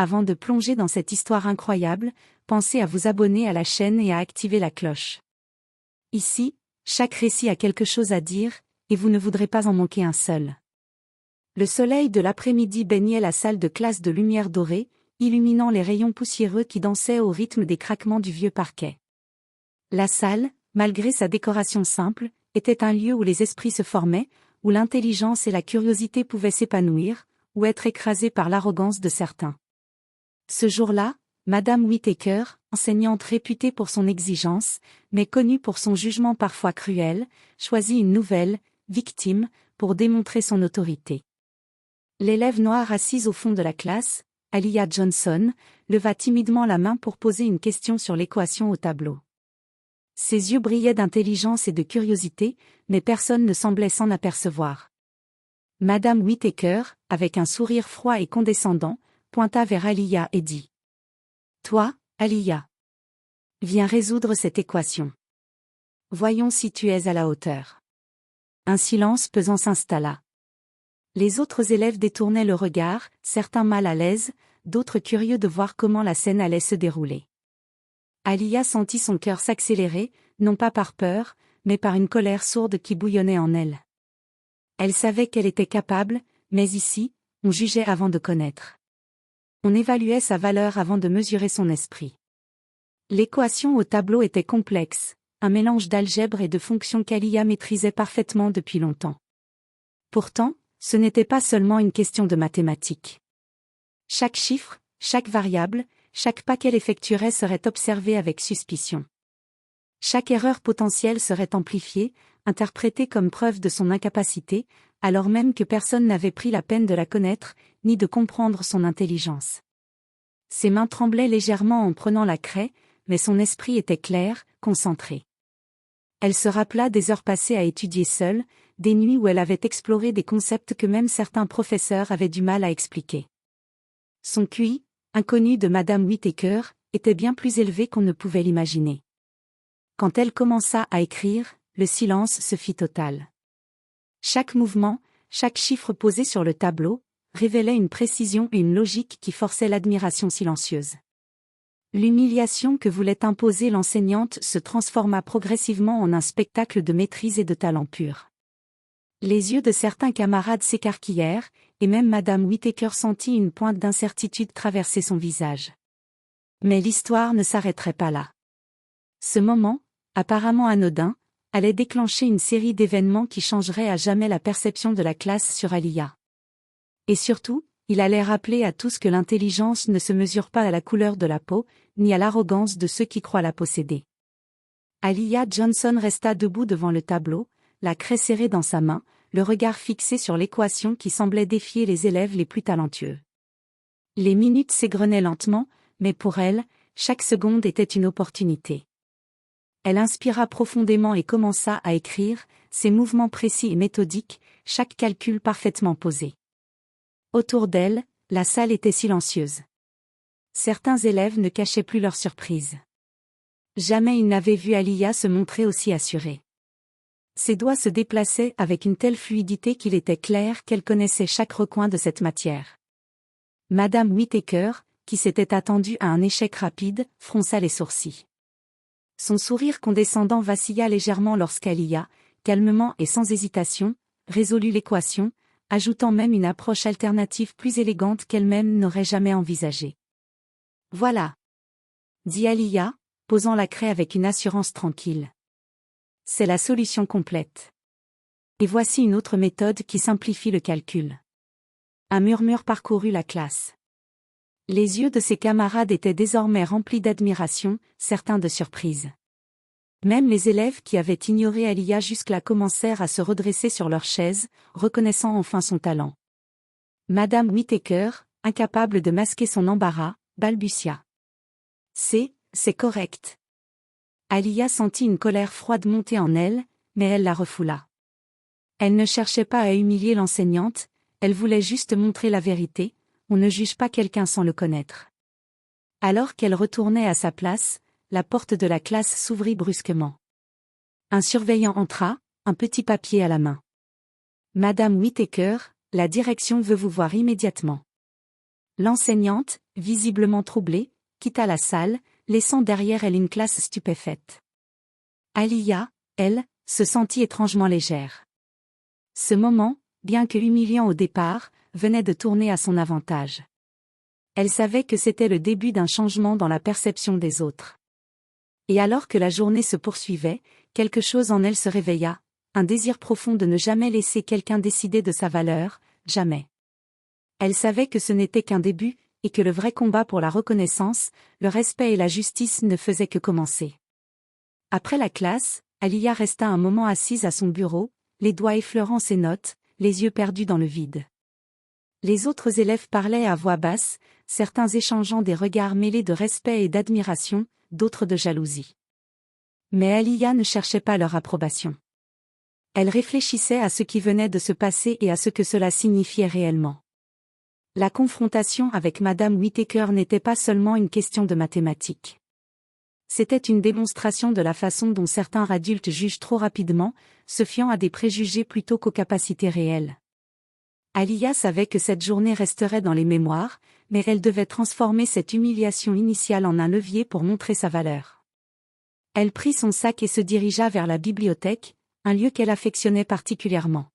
Avant de plonger dans cette histoire incroyable, pensez à vous abonner à la chaîne et à activer la cloche. Ici, chaque récit a quelque chose à dire, et vous ne voudrez pas en manquer un seul. Le soleil de l'après-midi baignait la salle de classe de lumière dorée, illuminant les rayons poussiéreux qui dansaient au rythme des craquements du vieux parquet. La salle, malgré sa décoration simple, était un lieu où les esprits se formaient, où l'intelligence et la curiosité pouvaient s'épanouir, ou être écrasées par l'arrogance de certains. Ce jour-là, Madame Whittaker, enseignante réputée pour son exigence, mais connue pour son jugement parfois cruel, choisit une nouvelle victime pour démontrer son autorité. L'élève noire assise au fond de la classe, Aliyah Johnson, leva timidement la main pour poser une question sur l'équation au tableau. Ses yeux brillaient d'intelligence et de curiosité, mais personne ne semblait s'en apercevoir. Madame Whittaker, avec un sourire froid et condescendant, pointa vers Aliyah et dit : « Toi, Aliyah, viens résoudre cette équation. Voyons si tu es à la hauteur. » Un silence pesant s'installa. Les autres élèves détournaient le regard, certains mal à l'aise, d'autres curieux de voir comment la scène allait se dérouler. Aliyah sentit son cœur s'accélérer, non pas par peur, mais par une colère sourde qui bouillonnait en elle. Elle savait qu'elle était capable, mais ici, on jugeait avant de connaître. On évaluait sa valeur avant de mesurer son esprit. L'équation au tableau était complexe, un mélange d'algèbre et de fonctions qu'Aliyah maîtrisait parfaitement depuis longtemps. Pourtant, ce n'était pas seulement une question de mathématiques. Chaque chiffre, chaque variable, chaque pas qu'elle effectuerait serait observé avec suspicion. Chaque erreur potentielle serait amplifiée, interprétée comme preuve de son incapacité, alors même que personne n'avait pris la peine de la connaître, ni de comprendre son intelligence. Ses mains tremblaient légèrement en prenant la craie, mais son esprit était clair, concentré. Elle se rappela des heures passées à étudier seule, des nuits où elle avait exploré des concepts que même certains professeurs avaient du mal à expliquer. Son QI, inconnu de Madame Whittaker, était bien plus élevé qu'on ne pouvait l'imaginer. Quand elle commença à écrire, le silence se fit total. Chaque mouvement, chaque chiffre posé sur le tableau, révélait une précision et une logique qui forçaient l'admiration silencieuse. L'humiliation que voulait imposer l'enseignante se transforma progressivement en un spectacle de maîtrise et de talent pur. Les yeux de certains camarades s'écarquillèrent, et même Madame Whittaker sentit une pointe d'incertitude traverser son visage. Mais l'histoire ne s'arrêterait pas là. Ce moment, apparemment anodin, allait déclencher une série d'événements qui changeraient à jamais la perception de la classe sur Aliyah. Et surtout, il allait rappeler à tous que l'intelligence ne se mesure pas à la couleur de la peau, ni à l'arrogance de ceux qui croient la posséder. Aliyah Johnson resta debout devant le tableau, la craie serrée dans sa main, le regard fixé sur l'équation qui semblait défier les élèves les plus talentueux. Les minutes s'égrenaient lentement, mais pour elle, chaque seconde était une opportunité. Elle inspira profondément et commença à écrire, ses mouvements précis et méthodiques, chaque calcul parfaitement posé. Autour d'elle, la salle était silencieuse. Certains élèves ne cachaient plus leur surprise. Jamais ils n'avaient vu Aliyah se montrer aussi assurée. Ses doigts se déplaçaient avec une telle fluidité qu'il était clair qu'elle connaissait chaque recoin de cette matière. Madame Whittaker, qui s'était attendue à un échec rapide, fronça les sourcils. Son sourire condescendant vacilla légèrement lorsqu'Aliyah, calmement et sans hésitation, résolut l'équation, ajoutant même une approche alternative plus élégante qu'elle-même n'aurait jamais envisagée. « Voilà !» dit Aliyah, posant la craie avec une assurance tranquille. « C'est la solution complète. Et voici une autre méthode qui simplifie le calcul. » Un murmure parcourut la classe. Les yeux de ses camarades étaient désormais remplis d'admiration, certains de surprise. Même les élèves qui avaient ignoré Aliyah jusque-là commencèrent à se redresser sur leurs chaises, reconnaissant enfin son talent. Madame Whittaker, incapable de masquer son embarras, balbutia. « C'est correct. » Aliyah sentit une colère froide monter en elle, mais elle la refoula. Elle ne cherchait pas à humilier l'enseignante, elle voulait juste montrer la vérité, on ne juge pas quelqu'un sans le connaître. Alors qu'elle retournait à sa place, la porte de la classe s'ouvrit brusquement. Un surveillant entra, un petit papier à la main. « Madame Whittaker, la direction veut vous voir immédiatement. » L'enseignante, visiblement troublée, quitta la salle, laissant derrière elle une classe stupéfaite. Aliyah, elle, se sentit étrangement légère. Ce moment, bien que humiliant au départ, venait de tourner à son avantage. Elle savait que c'était le début d'un changement dans la perception des autres. Et alors que la journée se poursuivait, quelque chose en elle se réveilla, un désir profond de ne jamais laisser quelqu'un décider de sa valeur, jamais. Elle savait que ce n'était qu'un début, et que le vrai combat pour la reconnaissance, le respect et la justice ne faisaient que commencer. Après la classe, Aliyah resta un moment assise à son bureau, les doigts effleurant ses notes, les yeux perdus dans le vide. Les autres élèves parlaient à voix basse, certains échangeant des regards mêlés de respect et d'admiration, d'autres de jalousie. Mais Aliyah ne cherchait pas leur approbation. Elle réfléchissait à ce qui venait de se passer et à ce que cela signifiait réellement. La confrontation avec Madame Whittaker n'était pas seulement une question de mathématiques. C'était une démonstration de la façon dont certains adultes jugent trop rapidement, se fiant à des préjugés plutôt qu'aux capacités réelles. Aliyah savait que cette journée resterait dans les mémoires, mais elle devait transformer cette humiliation initiale en un levier pour montrer sa valeur. Elle prit son sac et se dirigea vers la bibliothèque, un lieu qu'elle affectionnait particulièrement.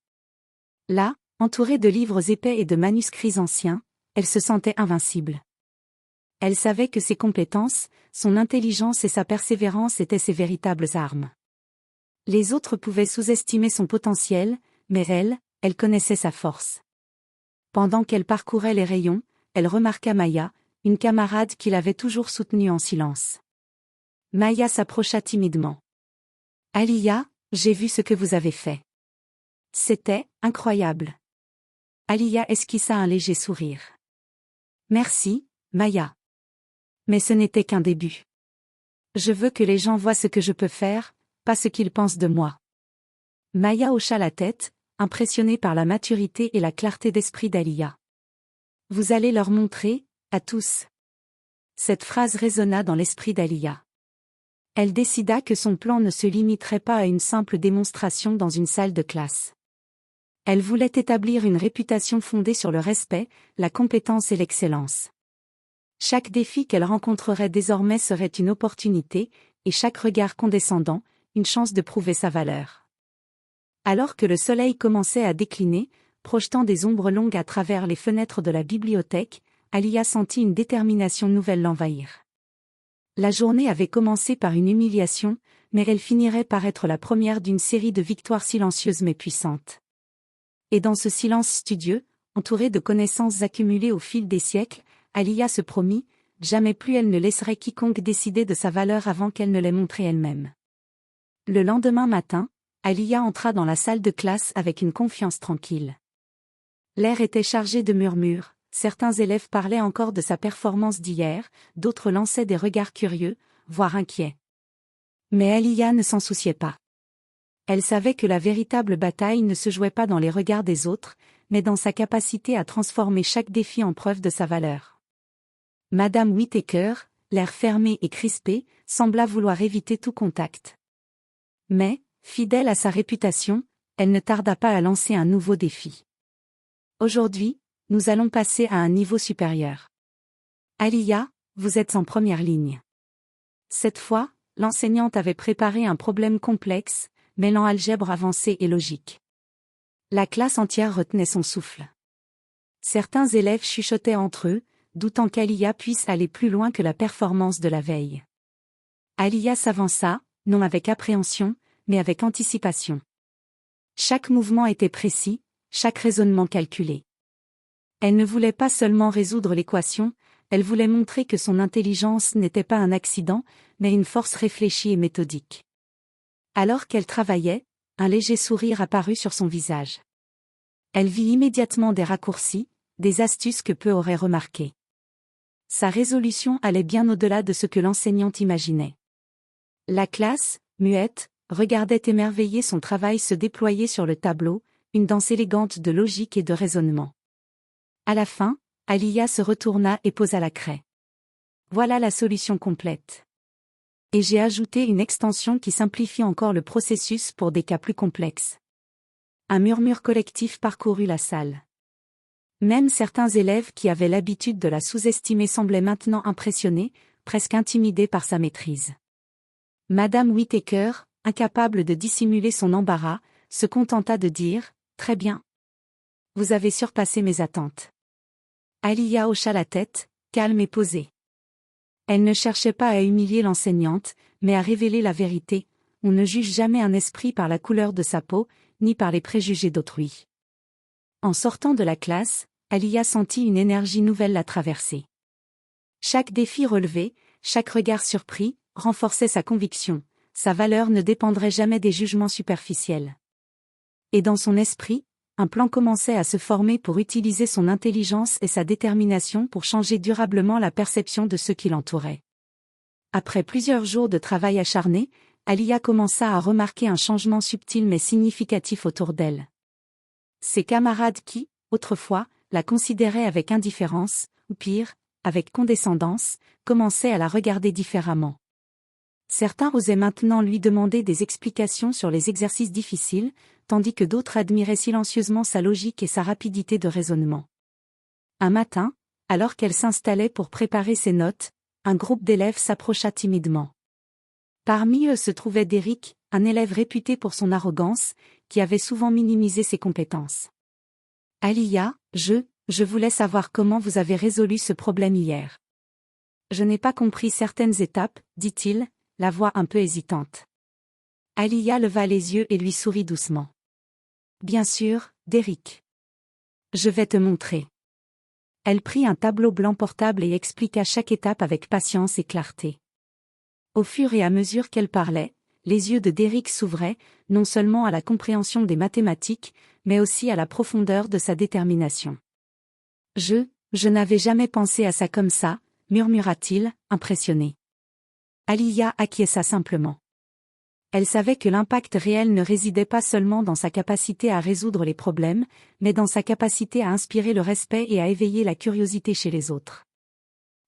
Là, entourée de livres épais et de manuscrits anciens, elle se sentait invincible. Elle savait que ses compétences, son intelligence et sa persévérance étaient ses véritables armes. Les autres pouvaient sous-estimer son potentiel, mais elle connaissait sa force. Pendant qu'elle parcourait les rayons, elle remarqua Maya, une camarade qui l'avait toujours soutenue en silence. Maya s'approcha timidement. « Aliyah, j'ai vu ce que vous avez fait. C'était incroyable. » Aliyah esquissa un léger sourire. « Merci, Maya. Mais ce n'était qu'un début. Je veux que les gens voient ce que je peux faire, pas ce qu'ils pensent de moi. » Maya hocha la tête, impressionnée par la maturité et la clarté d'esprit d'Aliyah. « Vous allez leur montrer, à tous. » Cette phrase résonna dans l'esprit d'Aliyah. Elle décida que son plan ne se limiterait pas à une simple démonstration dans une salle de classe. Elle voulait établir une réputation fondée sur le respect, la compétence et l'excellence. Chaque défi qu'elle rencontrerait désormais serait une opportunité, et chaque regard condescendant, une chance de prouver sa valeur. Alors que le soleil commençait à décliner, projetant des ombres longues à travers les fenêtres de la bibliothèque, Aliyah sentit une détermination nouvelle l'envahir. La journée avait commencé par une humiliation, mais elle finirait par être la première d'une série de victoires silencieuses mais puissantes. Et dans ce silence studieux, entouré de connaissances accumulées au fil des siècles, Aliyah se promit, jamais plus elle ne laisserait quiconque décider de sa valeur avant qu'elle ne l'ait montrée elle-même. Le lendemain matin, Aliyah entra dans la salle de classe avec une confiance tranquille. L'air était chargé de murmures, certains élèves parlaient encore de sa performance d'hier, d'autres lançaient des regards curieux, voire inquiets. Mais Aliyah ne s'en souciait pas. Elle savait que la véritable bataille ne se jouait pas dans les regards des autres, mais dans sa capacité à transformer chaque défi en preuve de sa valeur. Madame Whittaker, l'air fermé et crispé, sembla vouloir éviter tout contact. Mais, fidèle à sa réputation, elle ne tarda pas à lancer un nouveau défi. Aujourd'hui, nous allons passer à un niveau supérieur. Aliyah, vous êtes en première ligne. Cette fois, l'enseignante avait préparé un problème complexe, mêlant algèbre avancée et logique. La classe entière retenait son souffle. Certains élèves chuchotaient entre eux, doutant qu'Aliyah puisse aller plus loin que la performance de la veille. Aliyah s'avança, non avec appréhension, mais avec anticipation. Chaque mouvement était précis, chaque raisonnement calculé. Elle ne voulait pas seulement résoudre l'équation, elle voulait montrer que son intelligence n'était pas un accident, mais une force réfléchie et méthodique. Alors qu'elle travaillait, un léger sourire apparut sur son visage. Elle vit immédiatement des raccourcis, des astuces que peu auraient remarquées. Sa résolution allait bien au-delà de ce que l'enseignante imaginait. La classe, muette, regardait émerveillée son travail se déployer sur le tableau, une danse élégante de logique et de raisonnement. À la fin, Aliyah se retourna et posa la craie. Voilà la solution complète. Et j'ai ajouté une extension qui simplifie encore le processus pour des cas plus complexes. Un murmure collectif parcourut la salle. Même certains élèves qui avaient l'habitude de la sous-estimer semblaient maintenant impressionnés, presque intimidés par sa maîtrise. Madame Whittaker, incapable de dissimuler son embarras, se contenta de dire « Très bien. Vous avez surpassé mes attentes. » Aliyah hocha la tête, calme et posée. Elle ne cherchait pas à humilier l'enseignante, mais à révéler la vérité. On ne juge jamais un esprit par la couleur de sa peau, ni par les préjugés d'autrui. En sortant de la classe, Aliyah sentit une énergie nouvelle la traverser. Chaque défi relevé, chaque regard surpris, renforçait sa conviction. Sa valeur ne dépendrait jamais des jugements superficiels. Et dans son esprit, un plan commençait à se former pour utiliser son intelligence et sa détermination pour changer durablement la perception de ceux qui l'entouraient. Après plusieurs jours de travail acharné, Aliyah commença à remarquer un changement subtil mais significatif autour d'elle. Ses camarades qui, autrefois, la considéraient avec indifférence, ou pire, avec condescendance, commençaient à la regarder différemment. Certains osaient maintenant lui demander des explications sur les exercices difficiles, tandis que d'autres admiraient silencieusement sa logique et sa rapidité de raisonnement. Un matin, alors qu'elle s'installait pour préparer ses notes, un groupe d'élèves s'approcha timidement. Parmi eux se trouvait Derrick, un élève réputé pour son arrogance, qui avait souvent minimisé ses compétences. « Aliyah, je voulais savoir comment vous avez résolu ce problème hier. Je n'ai pas compris certaines étapes, dit-il, la voix un peu hésitante. Aliyah leva les yeux et lui sourit doucement. Bien sûr, Derrick. Je vais te montrer. Elle prit un tableau blanc portable et expliqua chaque étape avec patience et clarté. Au fur et à mesure qu'elle parlait, les yeux de Derrick s'ouvraient, non seulement à la compréhension des mathématiques, mais aussi à la profondeur de sa détermination. Je n'avais jamais pensé à ça comme ça, murmura-t-il, impressionné. Aliyah acquiesça simplement. Elle savait que l'impact réel ne résidait pas seulement dans sa capacité à résoudre les problèmes, mais dans sa capacité à inspirer le respect et à éveiller la curiosité chez les autres.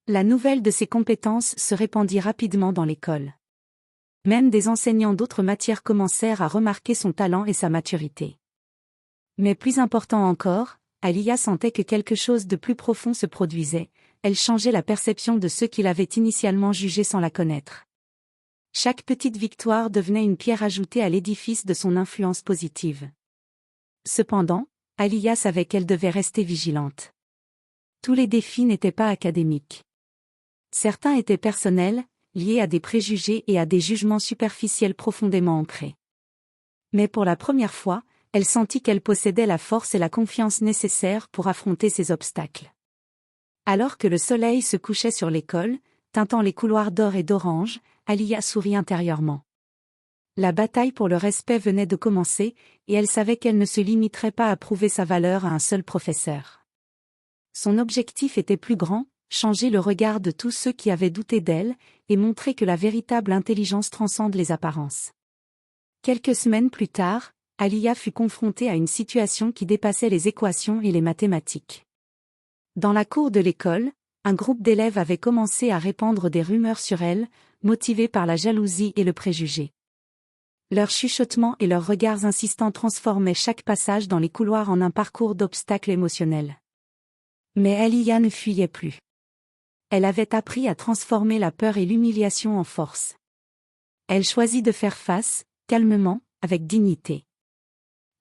La nouvelle de ses compétences se répandit rapidement dans l'école. Même des enseignants d'autres matières commencèrent à remarquer son talent et sa maturité. Mais plus important encore, Aliyah sentait que quelque chose de plus profond se produisait. Elle changeait la perception de ceux qui l'avaient initialement jugée sans la connaître. Chaque petite victoire devenait une pierre ajoutée à l'édifice de son influence positive. Cependant, Aliyah savait qu'elle devait rester vigilante. Tous les défis n'étaient pas académiques. Certains étaient personnels, liés à des préjugés et à des jugements superficiels profondément ancrés. Mais pour la première fois, elle sentit qu'elle possédait la force et la confiance nécessaires pour affronter ces obstacles. Alors que le soleil se couchait sur l'école, teintant les couloirs d'or et d'orange, Aliyah sourit intérieurement. La bataille pour le respect venait de commencer, et elle savait qu'elle ne se limiterait pas à prouver sa valeur à un seul professeur. Son objectif était plus grand, changer le regard de tous ceux qui avaient douté d'elle, et montrer que la véritable intelligence transcende les apparences. Quelques semaines plus tard, Aliyah fut confrontée à une situation qui dépassait les équations et les mathématiques. Dans la cour de l'école, un groupe d'élèves avait commencé à répandre des rumeurs sur elle, motivés par la jalousie et le préjugé. Leurs chuchotements et leurs regards insistants transformaient chaque passage dans les couloirs en un parcours d'obstacles émotionnels. Mais Aliyah ne fuyait plus. Elle avait appris à transformer la peur et l'humiliation en force. Elle choisit de faire face, calmement, avec dignité.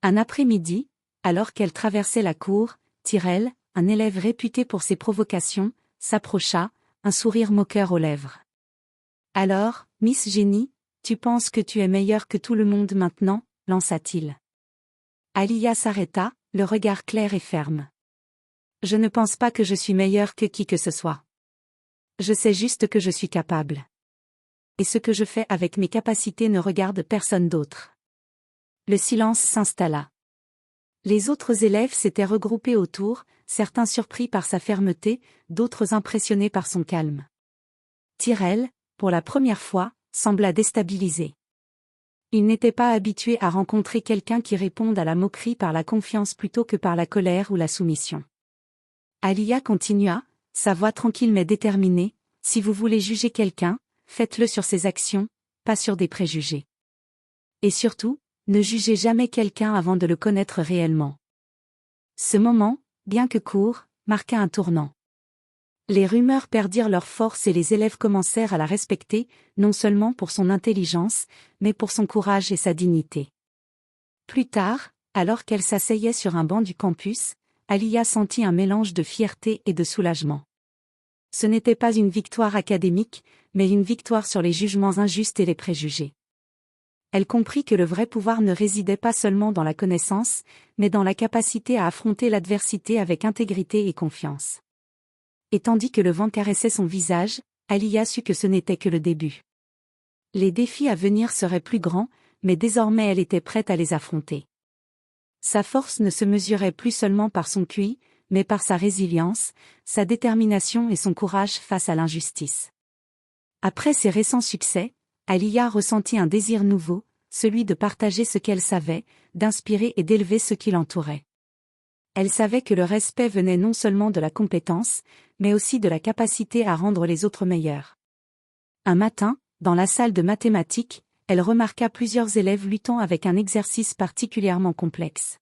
Un après-midi, alors qu'elle traversait la cour, Tyrell, un élève réputé pour ses provocations, s'approcha, un sourire moqueur aux lèvres. « Alors, Miss Jenny, tu penses que tu es meilleure que tout le monde maintenant ?» lança-t-il. Aliyah s'arrêta, le regard clair et ferme. « Je ne pense pas que je suis meilleure que qui que ce soit. Je sais juste que je suis capable. Et ce que je fais avec mes capacités ne regarde personne d'autre. » Le silence s'installa. Les autres élèves s'étaient regroupés autour, certains surpris par sa fermeté, d'autres impressionnés par son calme. Tyrell, pour la première fois, sembla déstabilisé. Il n'était pas habitué à rencontrer quelqu'un qui réponde à la moquerie par la confiance plutôt que par la colère ou la soumission. Aliyah continua, sa voix tranquille mais déterminée, « Si vous voulez juger quelqu'un, faites-le sur ses actions, pas sur des préjugés. Et surtout, ne jugez jamais quelqu'un avant de le connaître réellement. » Ce moment, bien que court, marqua un tournant. Les rumeurs perdirent leur force et les élèves commencèrent à la respecter, non seulement pour son intelligence, mais pour son courage et sa dignité. Plus tard, alors qu'elle s'asseyait sur un banc du campus, Aliyah sentit un mélange de fierté et de soulagement. Ce n'était pas une victoire académique, mais une victoire sur les jugements injustes et les préjugés. Elle comprit que le vrai pouvoir ne résidait pas seulement dans la connaissance, mais dans la capacité à affronter l'adversité avec intégrité et confiance. Et tandis que le vent caressait son visage, Aliyah sut que ce n'était que le début. Les défis à venir seraient plus grands, mais désormais elle était prête à les affronter. Sa force ne se mesurait plus seulement par son QI, mais par sa résilience, sa détermination et son courage face à l'injustice. Après ses récents succès, Aliyah ressentit un désir nouveau, celui de partager ce qu'elle savait, d'inspirer et d'élever ceux qui l'entouraient. Elle savait que le respect venait non seulement de la compétence, mais aussi de la capacité à rendre les autres meilleurs. Un matin, dans la salle de mathématiques, elle remarqua plusieurs élèves luttant avec un exercice particulièrement complexe.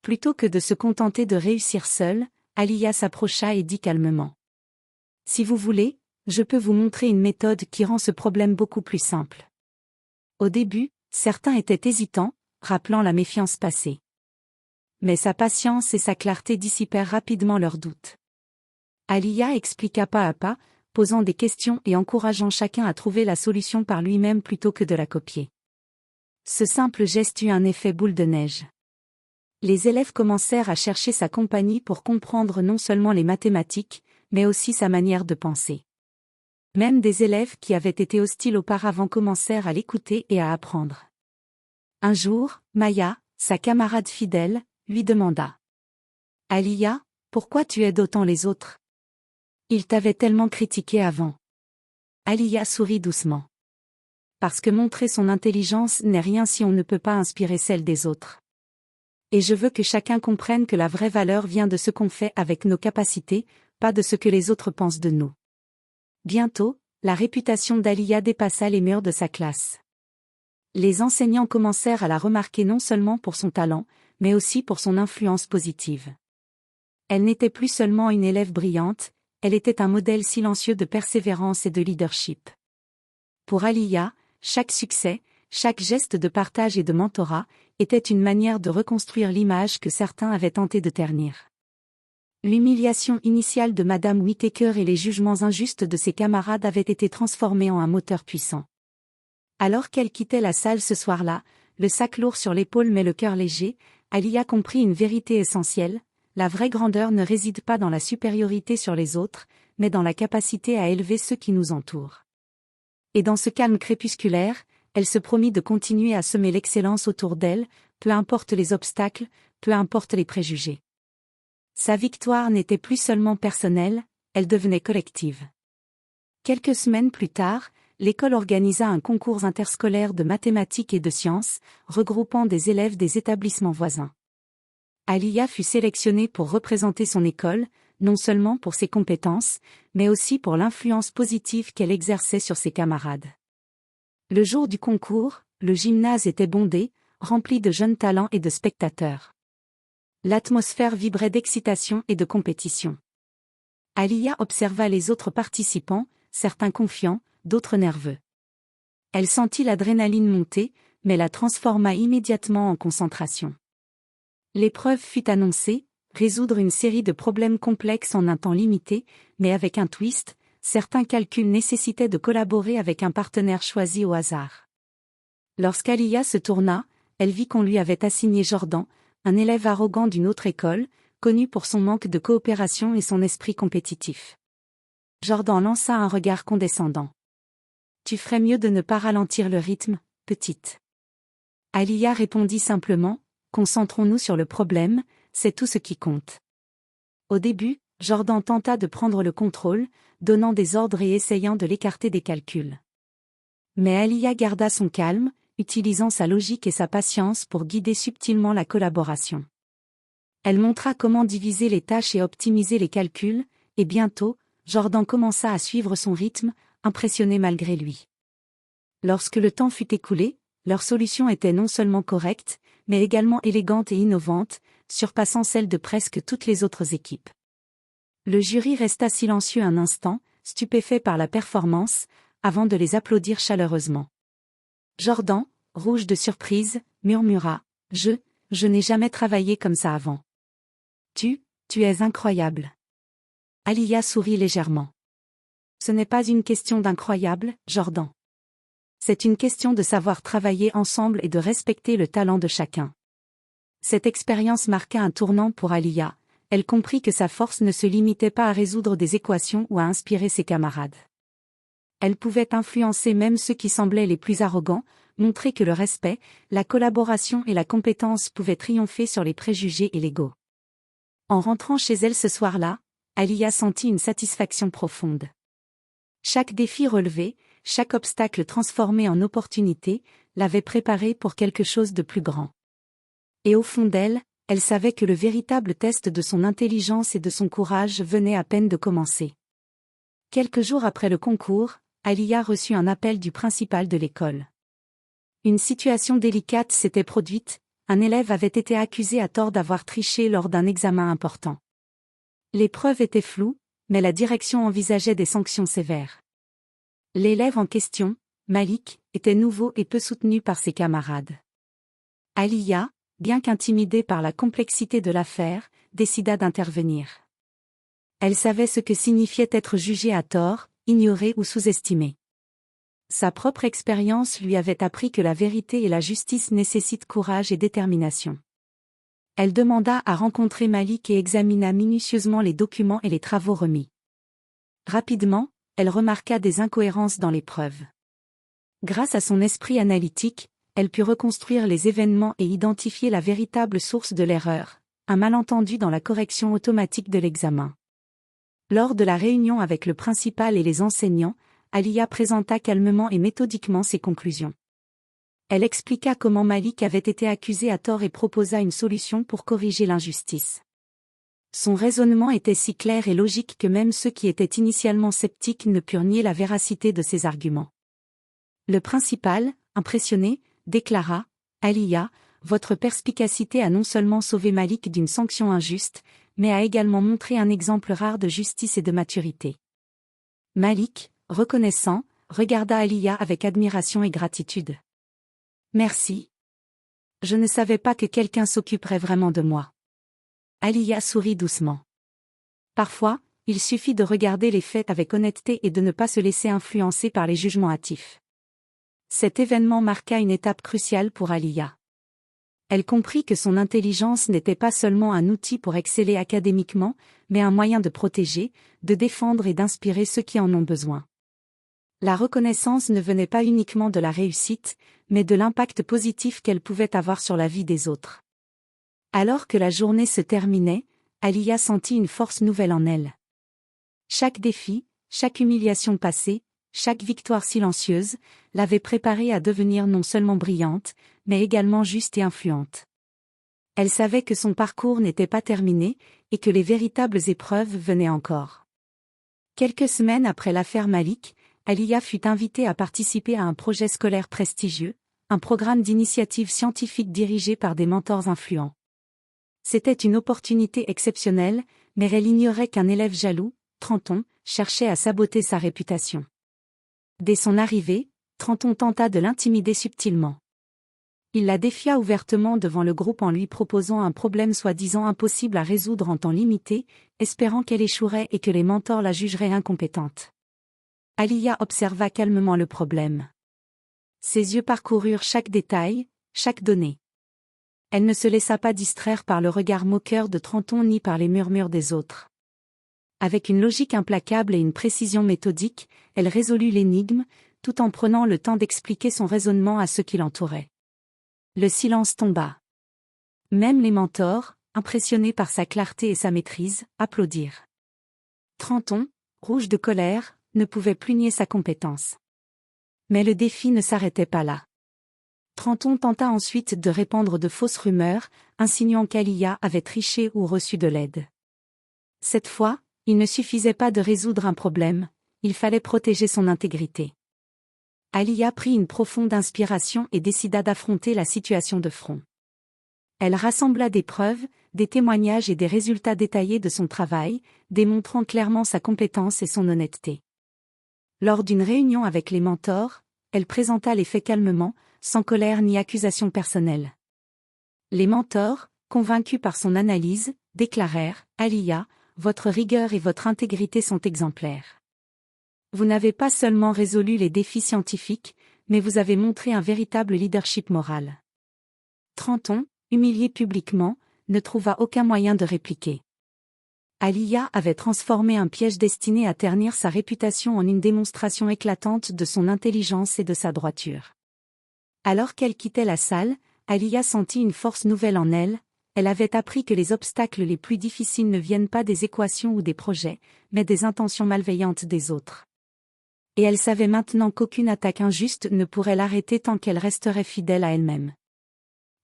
Plutôt que de se contenter de réussir seule, Aliyah s'approcha et dit calmement. « Si vous voulez, je peux vous montrer une méthode qui rend ce problème beaucoup plus simple. » Au début, certains étaient hésitants, rappelant la méfiance passée. Mais sa patience et sa clarté dissipèrent rapidement leurs doutes. Aliyah expliqua pas à pas, posant des questions et encourageant chacun à trouver la solution par lui-même plutôt que de la copier. Ce simple geste eut un effet boule de neige. Les élèves commencèrent à chercher sa compagnie pour comprendre non seulement les mathématiques, mais aussi sa manière de penser. Même des élèves qui avaient été hostiles auparavant commencèrent à l'écouter et à apprendre. Un jour, Maya, sa camarade fidèle, lui demanda. « Aliyah, pourquoi tu aides autant les autres ? Ils t'avaient tellement critiqué avant. » Aliyah sourit doucement. « Parce que montrer son intelligence n'est rien si on ne peut pas inspirer celle des autres. Et je veux que chacun comprenne que la vraie valeur vient de ce qu'on fait avec nos capacités, pas de ce que les autres pensent de nous. » Bientôt, la réputation d'Aliyah dépassa les murs de sa classe. Les enseignants commencèrent à la remarquer non seulement pour son talent, mais aussi pour son influence positive. Elle n'était plus seulement une élève brillante, elle était un modèle silencieux de persévérance et de leadership. Pour Aliyah, chaque succès, chaque geste de partage et de mentorat, était une manière de reconstruire l'image que certains avaient tenté de ternir. L'humiliation initiale de Madame Whittaker et les jugements injustes de ses camarades avaient été transformés en un moteur puissant. Alors qu'elle quittait la salle ce soir-là, le sac lourd sur l'épaule mais le cœur léger, Aliyah comprit une vérité essentielle, la vraie grandeur ne réside pas dans la supériorité sur les autres, mais dans la capacité à élever ceux qui nous entourent. Et dans ce calme crépusculaire, elle se promit de continuer à semer l'excellence autour d'elle, peu importe les obstacles, peu importe les préjugés. Sa victoire n'était plus seulement personnelle, elle devenait collective. Quelques semaines plus tard, l'école organisa un concours interscolaire de mathématiques et de sciences, regroupant des élèves des établissements voisins. Aliyah fut sélectionnée pour représenter son école, non seulement pour ses compétences, mais aussi pour l'influence positive qu'elle exerçait sur ses camarades. Le jour du concours, le gymnase était bondé, rempli de jeunes talents et de spectateurs. L'atmosphère vibrait d'excitation et de compétition. Aliyah observa les autres participants, certains confiants, d'autres nerveux. Elle sentit l'adrénaline monter, mais la transforma immédiatement en concentration. L'épreuve fut annoncée, résoudre une série de problèmes complexes en un temps limité, mais avec un twist, certains calculs nécessitaient de collaborer avec un partenaire choisi au hasard. Lorsqu'Aliyah se tourna, elle vit qu'on lui avait assigné Jordan, un élève arrogant d'une autre école, connu pour son manque de coopération et son esprit compétitif. Jordan lança un regard condescendant. « Tu ferais mieux de ne pas ralentir le rythme, petite. » Aliyah répondit simplement, « Concentrons-nous sur le problème, c'est tout ce qui compte. » Au début, Jordan tenta de prendre le contrôle, donnant des ordres et essayant de l'écarter des calculs. Mais Aliyah garda son calme, utilisant sa logique et sa patience pour guider subtilement la collaboration. Elle montra comment diviser les tâches et optimiser les calculs, et bientôt, Jordan commença à suivre son rythme, impressionné malgré lui. Lorsque le temps fut écoulé, leur solution était non seulement correcte, mais également élégante et innovante, surpassant celle de presque toutes les autres équipes. Le jury resta silencieux un instant, stupéfait par la performance, avant de les applaudir chaleureusement. Jordan, rouge de surprise, murmura « Je n'ai jamais travaillé comme ça avant. Tu es incroyable. » Aliyah sourit légèrement. Ce n'est pas une question d'incroyable, Jordan. C'est une question de savoir travailler ensemble et de respecter le talent de chacun. Cette expérience marqua un tournant pour Aliyah. Elle comprit que sa force ne se limitait pas à résoudre des équations ou à inspirer ses camarades. Elle pouvait influencer même ceux qui semblaient les plus arrogants, montrer que le respect, la collaboration et la compétence pouvaient triompher sur les préjugés et l'ego. En rentrant chez elle ce soir-là, Aliyah sentit une satisfaction profonde. Chaque défi relevé, chaque obstacle transformé en opportunité, l'avait préparée pour quelque chose de plus grand. Et au fond d'elle, elle savait que le véritable test de son intelligence et de son courage venait à peine de commencer. Quelques jours après le concours, Aliyah reçut un appel du principal de l'école. Une situation délicate s'était produite, un élève avait été accusé à tort d'avoir triché lors d'un examen important. Les preuves étaient floues, mais la direction envisageait des sanctions sévères. L'élève en question, Malik, était nouveau et peu soutenu par ses camarades. Aliyah, bien qu'intimidée par la complexité de l'affaire, décida d'intervenir. Elle savait ce que signifiait être jugée à tort, ignorée ou sous-estimée. Sa propre expérience lui avait appris que la vérité et la justice nécessitent courage et détermination. Elle demanda à rencontrer Malik et examina minutieusement les documents et les travaux remis. Rapidement, elle remarqua des incohérences dans les preuves. Grâce à son esprit analytique, elle put reconstruire les événements et identifier la véritable source de l'erreur, un malentendu dans la correction automatique de l'examen. Lors de la réunion avec le principal et les enseignants, Aliyah présenta calmement et méthodiquement ses conclusions. Elle expliqua comment Malik avait été accusé à tort et proposa une solution pour corriger l'injustice. Son raisonnement était si clair et logique que même ceux qui étaient initialement sceptiques ne purent nier la véracité de ses arguments. Le principal, impressionné, déclara « Aliyah, votre perspicacité a non seulement sauvé Malik d'une sanction injuste, mais a également montré un exemple rare de justice et de maturité. » Malik, reconnaissant, regarda Aliyah avec admiration et gratitude. « Merci. Je ne savais pas que quelqu'un s'occuperait vraiment de moi. » Aliyah sourit doucement. Parfois, il suffit de regarder les faits avec honnêteté et de ne pas se laisser influencer par les jugements hâtifs. Cet événement marqua une étape cruciale pour Aliyah. Elle comprit que son intelligence n'était pas seulement un outil pour exceller académiquement, mais un moyen de protéger, de défendre et d'inspirer ceux qui en ont besoin. La reconnaissance ne venait pas uniquement de la réussite, mais de l'impact positif qu'elle pouvait avoir sur la vie des autres. Alors que la journée se terminait, Aliyah sentit une force nouvelle en elle. Chaque défi, chaque humiliation passée, chaque victoire silencieuse, l'avait préparée à devenir non seulement brillante, mais également juste et influente. Elle savait que son parcours n'était pas terminé, et que les véritables épreuves venaient encore. Quelques semaines après l'affaire Malik, Aliyah fut invitée à participer à un projet scolaire prestigieux, un programme d'initiative scientifique dirigé par des mentors influents. C'était une opportunité exceptionnelle, mais elle ignorait qu'un élève jaloux, Trenton, cherchait à saboter sa réputation. Dès son arrivée, Trenton tenta de l'intimider subtilement. Il la défia ouvertement devant le groupe en lui proposant un problème soi-disant impossible à résoudre en temps limité, espérant qu'elle échouerait et que les mentors la jugeraient incompétente. Aliyah observa calmement le problème. Ses yeux parcoururent chaque détail, chaque donnée. Elle ne se laissa pas distraire par le regard moqueur de Trenton ni par les murmures des autres. Avec une logique implacable et une précision méthodique, elle résolut l'énigme, tout en prenant le temps d'expliquer son raisonnement à ceux qui l'entouraient. Le silence tomba. Même les mentors, impressionnés par sa clarté et sa maîtrise, applaudirent. Trenton, rouge de colère, ne pouvait plus nier sa compétence. Mais le défi ne s'arrêtait pas là. Trenton tenta ensuite de répandre de fausses rumeurs, insinuant qu'Aliyah avait triché ou reçu de l'aide. Cette fois, il ne suffisait pas de résoudre un problème, il fallait protéger son intégrité. Aliyah prit une profonde inspiration et décida d'affronter la situation de front. Elle rassembla des preuves, des témoignages et des résultats détaillés de son travail, démontrant clairement sa compétence et son honnêteté. Lors d'une réunion avec les mentors, elle présenta les faits calmement, sans colère ni accusation personnelle. Les mentors, convaincus par son analyse, déclarèrent « Aliyah, votre rigueur et votre intégrité sont exemplaires. Vous n'avez pas seulement résolu les défis scientifiques, mais vous avez montré un véritable leadership moral. » Trenton, humilié publiquement, ne trouva aucun moyen de répliquer. Aliyah avait transformé un piège destiné à ternir sa réputation en une démonstration éclatante de son intelligence et de sa droiture. Alors qu'elle quittait la salle, Aliyah sentit une force nouvelle en elle. Elle avait appris que les obstacles les plus difficiles ne viennent pas des équations ou des projets, mais des intentions malveillantes des autres. Et elle savait maintenant qu'aucune attaque injuste ne pourrait l'arrêter tant qu'elle resterait fidèle à elle-même.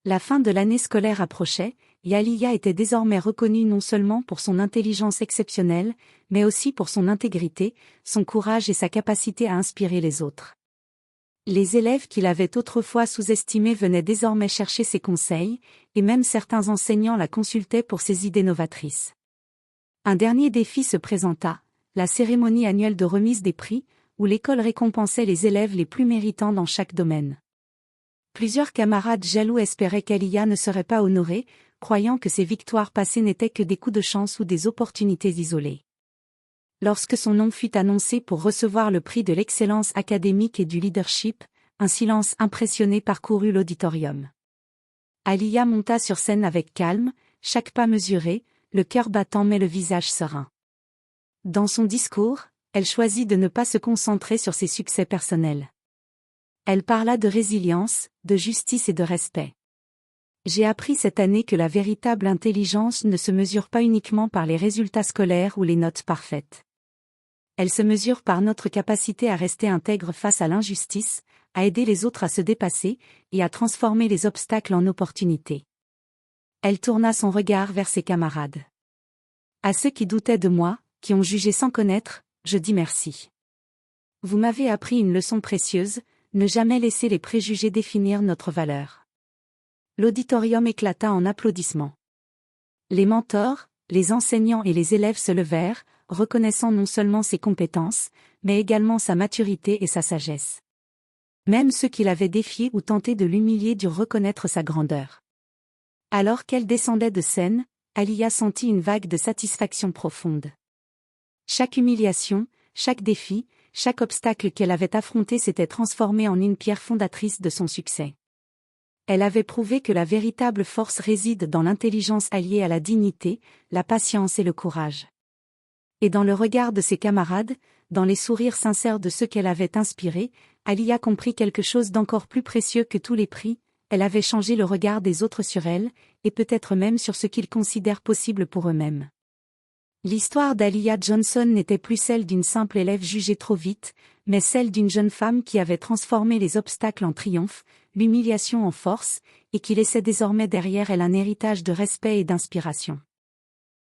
La fin de l'année scolaire approchait, et Aliyah était désormais reconnue non seulement pour son intelligence exceptionnelle, mais aussi pour son intégrité, son courage et sa capacité à inspirer les autres. Les élèves qui l'avaient autrefois sous-estimée venaient désormais chercher ses conseils, et même certains enseignants la consultaient pour ses idées novatrices. Un dernier défi se présenta, la cérémonie annuelle de remise des prix, où l'école récompensait les élèves les plus méritants dans chaque domaine. Plusieurs camarades jaloux espéraient qu'Aliyah ne serait pas honorée, croyant que ses victoires passées n'étaient que des coups de chance ou des opportunités isolées. Lorsque son nom fut annoncé pour recevoir le prix de l'excellence académique et du leadership, un silence impressionné parcourut l'auditorium. Aliyah monta sur scène avec calme, chaque pas mesuré, le cœur battant mais le visage serein. Dans son discours, elle choisit de ne pas se concentrer sur ses succès personnels. Elle parla de résilience, de justice et de respect. J'ai appris cette année que la véritable intelligence ne se mesure pas uniquement par les résultats scolaires ou les notes parfaites. Elle se mesure par notre capacité à rester intègre face à l'injustice, à aider les autres à se dépasser, et à transformer les obstacles en opportunités. Elle tourna son regard vers ses camarades. À ceux qui doutaient de moi, qui ont jugé sans connaître, je dis merci. Vous m'avez appris une leçon précieuse, ne jamais laisser les préjugés définir notre valeur. L'auditorium éclata en applaudissements. Les mentors, les enseignants et les élèves se levèrent, reconnaissant non seulement ses compétences, mais également sa maturité et sa sagesse. Même ceux qui l'avaient défié ou tenté de l'humilier durent reconnaître sa grandeur. Alors qu'elle descendait de scène, Aliyah sentit une vague de satisfaction profonde. Chaque humiliation, chaque défi, chaque obstacle qu'elle avait affronté s'était transformé en une pierre fondatrice de son succès. Elle avait prouvé que la véritable force réside dans l'intelligence alliée à la dignité, la patience et le courage. Et dans le regard de ses camarades, dans les sourires sincères de ceux qu'elle avait inspirés, Aliyah comprit quelque chose d'encore plus précieux que tous les prix. Elle avait changé le regard des autres sur elle, et peut-être même sur ce qu'ils considèrent possible pour eux-mêmes. L'histoire d'Aliyah Johnson n'était plus celle d'une simple élève jugée trop vite, mais celle d'une jeune femme qui avait transformé les obstacles en triomphe, l'humiliation en force, et qui laissait désormais derrière elle un héritage de respect et d'inspiration.